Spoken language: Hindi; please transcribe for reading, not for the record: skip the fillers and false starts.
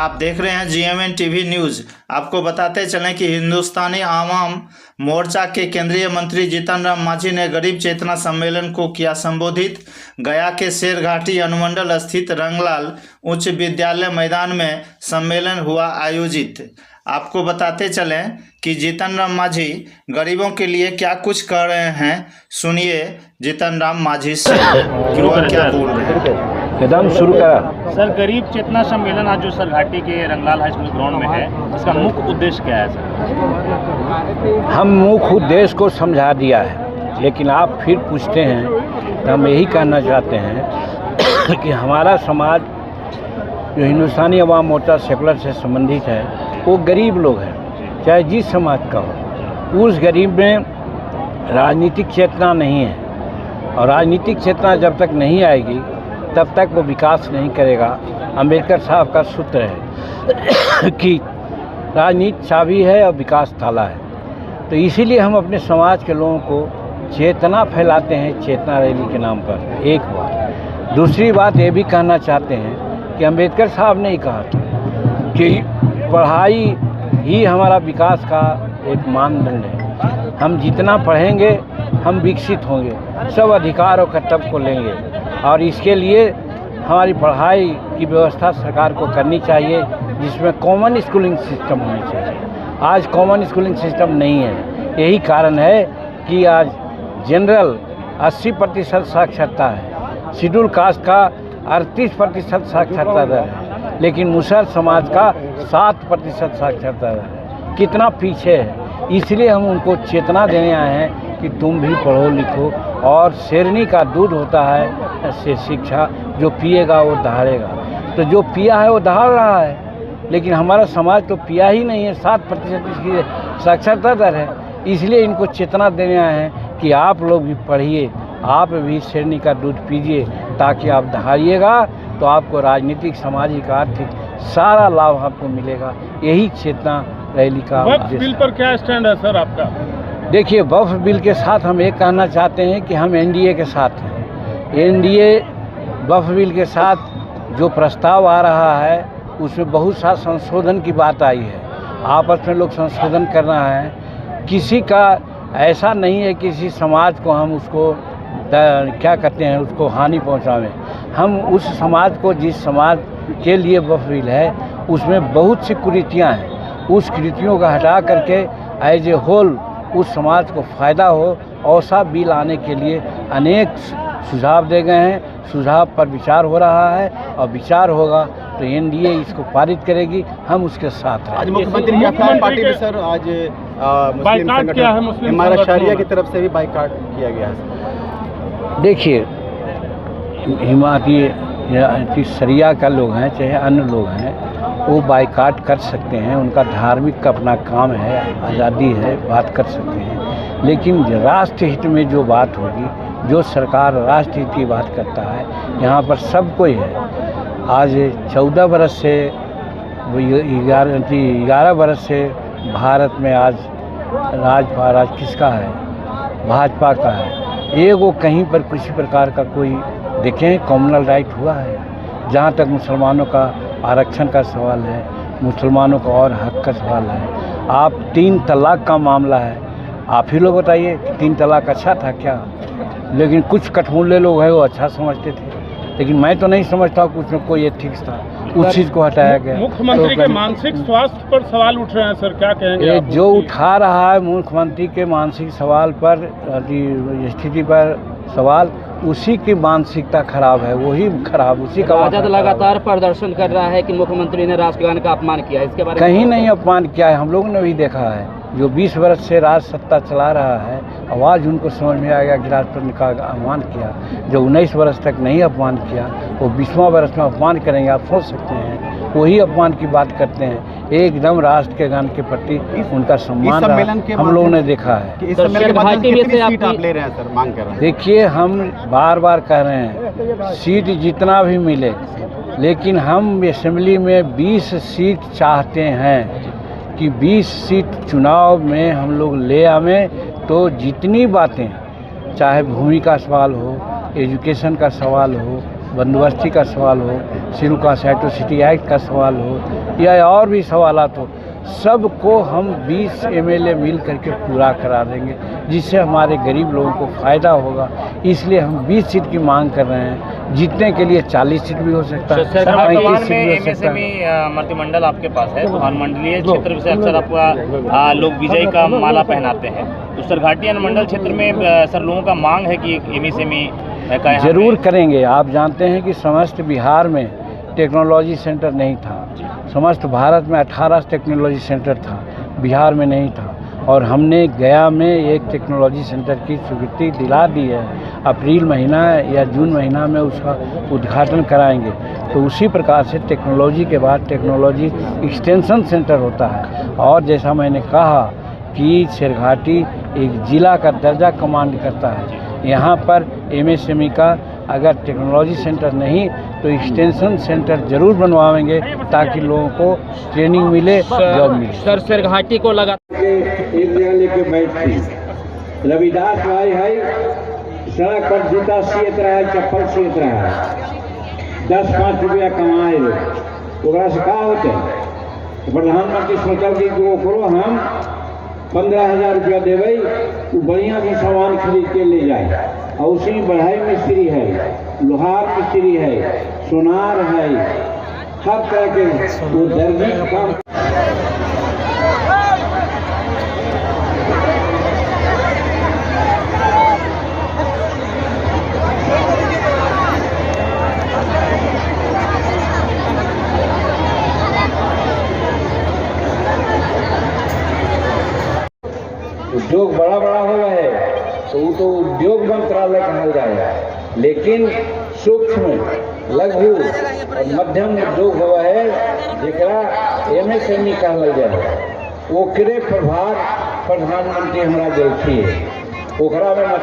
आप देख रहे हैं GMN टीवी न्यूज़। आपको बताते चलें कि हिंदुस्तानी आवाम मोर्चा के केंद्रीय मंत्री जीतन राम मांझी ने गरीब चेतना सम्मेलन को किया संबोधित। गया के शेरघाटी अनुमंडल स्थित रंगलाल उच्च विद्यालय मैदान में सम्मेलन हुआ आयोजित। आपको बताते चलें कि जीतन राम मांझी गरीबों के लिए क्या कुछ कर रहे हैं। सुनिए जीतन राम मांझी से कि वह क्या बोल रहे हैं। कदम शुरू करा। सर, गरीब चेतना सम्मेलन आज जो सरघाटी के रंगलाल हाई स्कूल ग्राउंड में है, इसका मुख्य उद्देश्य क्या है सर? हम मुख्य उद्देश्य को समझा दिया है, लेकिन आप फिर पूछते हैं तो हम यही कहना चाहते हैं कि हमारा समाज जो हिंदुस्तानी अवाम मोर्चा सेकुलर से संबंधित है वो गरीब लोग हैं, चाहे जिस समाज का हो। उस गरीब में राजनीतिक चेतना नहीं है, और राजनीतिक चेतना जब तक नहीं आएगी तब तक वो विकास नहीं करेगा। अंबेडकर साहब का सूत्र है कि राजनीति चाबी है और विकास ताला है। तो इसीलिए हम अपने समाज के लोगों को चेतना फैलाते हैं चेतना रैली के नाम पर। एक बात। दूसरी बात ये भी कहना चाहते हैं कि अंबेडकर साहब ने ही कहा था कि पढ़ाई ही हमारा विकास का एक मानदंड है। हम जितना पढ़ेंगे हम विकसित होंगे, सब अधिकार और कर्तव्य को लेंगे, और इसके लिए हमारी पढ़ाई की व्यवस्था सरकार को करनी चाहिए, जिसमें कॉमन स्कूलिंग सिस्टम होनी चाहिए। आज कॉमन स्कूलिंग सिस्टम नहीं है। यही कारण है कि आज जनरल 80% साक्षरता है, शेड्यूल कास्ट का 38% साक्षरता दर है, लेकिन मुसहर समाज का 7% साक्षरता दर है। कितना पीछे है। इसलिए हम उनको चेतना देने आए हैं कि तुम भी पढ़ो लिखो, और शेरनी का दूध होता है से शिक्षा, जो पिएगा वो दहाड़ेगा। तो जो पिया है वो दहाड़ रहा है, लेकिन हमारा समाज तो पिया ही नहीं है। 7% इसकी साक्षरता दर है। इसलिए इनको चेतना देने आए हैं कि आप लोग भी पढ़िए, आप भी शेरनी का दूध पीजिए, ताकि आप दहाड़िएगा तो आपको राजनीतिक, सामाजिक, आर्थिक सारा लाभ आपको मिलेगा। यही चेतना रैली का वक्फ बिल पर क्या स्टैंड है सर आपका? देखिए, वक्फ बिल के साथ हम एक कहना चाहते हैं कि हम NDA के साथ हैं। NDA वक्फ बिल के साथ जो प्रस्ताव आ रहा है उसमें बहुत सा संशोधन की बात आई है। आपस में लोग संशोधन करना है। किसी का ऐसा नहीं है किसी समाज को हम उसको क्या कहते हैं उसको हानि पहुंचावें। हम उस समाज को, जिस समाज के लिए वक्फ बिल है, उसमें बहुत सी कुरीतियाँ हैं, उस कुरीतियों को हटा करके एज ए होल उस समाज को फ़ायदा हो, ऐसा बिल आने के लिए अनेक सुझाव दे गए हैं। सुझाव पर विचार हो रहा है, और विचार होगा तो NDA इसको पारित करेगी। हम उसके साथ हैं। आज मुख्यमंत्री की अपनी पार्टी में सर आज मुस्लिम संगठन हमारा शरिया की तरफ से भी बाइकाट किया गया है। देखिए, हिमायती शरिया का लोग हैं चाहे अन्य लोग हैं, वो बाइकाट कर सकते हैं। उनका धार्मिक का अपना काम है, आज़ादी है, बात कर सकते हैं। लेकिन राष्ट्र हित में जो बात होगी, जो सरकार राष्ट्र हित की बात करता है, यहाँ पर सब कोई है। आज 14 बरस से 11 बरस से भारत में आज राज किसका है? भाजपा का है। वो कहीं पर किसी प्रकार का कोई देखें कॉमनल राइट हुआ है? जहाँ तक मुसलमानों का आरक्षण का सवाल है, मुसलमानों का और हक का सवाल है। आप 3 तलाक का मामला है, आप ही लोग बताइए कि 3 तलाक अच्छा था क्या? लेकिन कुछ कठमुल्ले लोग हैं वो अच्छा समझते थे, लेकिन मैं तो नहीं समझता कुछ में कोई एथिक्स था। उस चीज़ को हटाया गया। मुख्यमंत्री के मानसिक स्वास्थ्य पर सवाल उठ रहे हैं सर, क्या कहेंगे? जो उठा रहा है मुख्यमंत्री के मानसिक सवाल पर, स्थिति पर सवाल, उसी की मानसिकता खराब है, वही खराब, उसी का राजद लगातार प्रदर्शन कर रहा है कि मुख्यमंत्री ने राष्ट्रगान का अपमान किया। इसके बारे में कहीं नहीं अपमान किया है। हम लोगों ने भी देखा है, जो 20 वर्ष से राज सत्ता चला रहा है, आवाज़ उनको समझ में आ गया कि राष्ट्रपति का अपमान किया। जो 19 वर्ष तक नहीं अपमान किया, वो 20वां वर्ष में अपमान करेंगे। आप सोच सकते हैं, वही अपमान की बात करते हैं। एकदम राष्ट्र के गान के प्रति उनका सम्मान हम लोगों ने देखा है। देखिए, हम बार बार कह रहे हैं, सीट जितना भी मिले, लेकिन हम असेंबली में 20 सीट चाहते हैं कि 20 सीट चुनाव में हम लोग ले आवें। तो जितनी बातें, चाहे भूमि का सवाल हो, एजुकेशन का सवाल हो, बंदोबस्ती का सवाल हो, सिरुका साइटोसिटी एक्ट का सवाल हो या और भी सवालात हो, सबको हम 20 MLA मिल करके पूरा करा देंगे, जिससे हमारे गरीब लोगों को फ़ायदा होगा। इसलिए हम 20 सीट की मांग कर रहे हैं। जीतने के लिए 40 सीट भी हो सकता है, 35 सीट भी हो सकता है। मंत्रिमंडल आपके पास है, तो अनुमंडलीय क्षेत्र से अक्सर आपका लोग विजय का माला पहनाते हैं, तो सरघाटी अनुमंडल क्षेत्र में सर लोगों का मांग है कि एमएसएमई का जरूर करेंगे। आप जानते हैं कि समस्त बिहार में टेक्नोलॉजी सेंटर नहीं था, समस्त भारत में 18 टेक्नोलॉजी सेंटर था, बिहार में नहीं था, और हमने गया में एक टेक्नोलॉजी सेंटर की स्वीकृति दिला दी है। अप्रैल महीना या जून महीना में उसका उद्घाटन कराएंगे। तो उसी प्रकार से टेक्नोलॉजी के बाद टेक्नोलॉजी एक्सटेंशन सेंटर होता है। और जैसा मैंने कहा कि शेरघाटी एक ज़िला का दर्जा कमांड करता है, यहाँ पर एमएसएमई का अगर टेक्नोलॉजी सेंटर नहीं तो एक्सटेंशन सेंटर जरूर बनवाएंगे, ताकि लोगों को ट्रेनिंग मिले, जॉब मिले। सर शेरघाटी को लगा एक जगह लेके बैठती रविदास भाई है, सड़क पर जूता सियत रहा है, चप्पल सियत रहा है, 10-5 रुपया कमाए ओकरा से का होते। प्रधानमंत्री सोचल कि ओकरो हम 15,000 रुपया देवे, वो बढ़िया भी सामान खरीद के ले जाए। और उसी में बढ़ाई मिस्त्री है, लोहार मिस्त्री है, सोनार है, हर तरह के वो दर्जी का काम। उद्योग बड़ा बड़ा हो रहा है तो वो तो उद्योग मंत्रालय कहा जाएगा, लेकिन सूक्ष्म, लघु और मध्यम उद्योग हुआ है जरा एमएसएमई कहल जाए, ओकरे प्रभार प्रधानमंत्री हमरा देलखिन। ओकरा में मतलब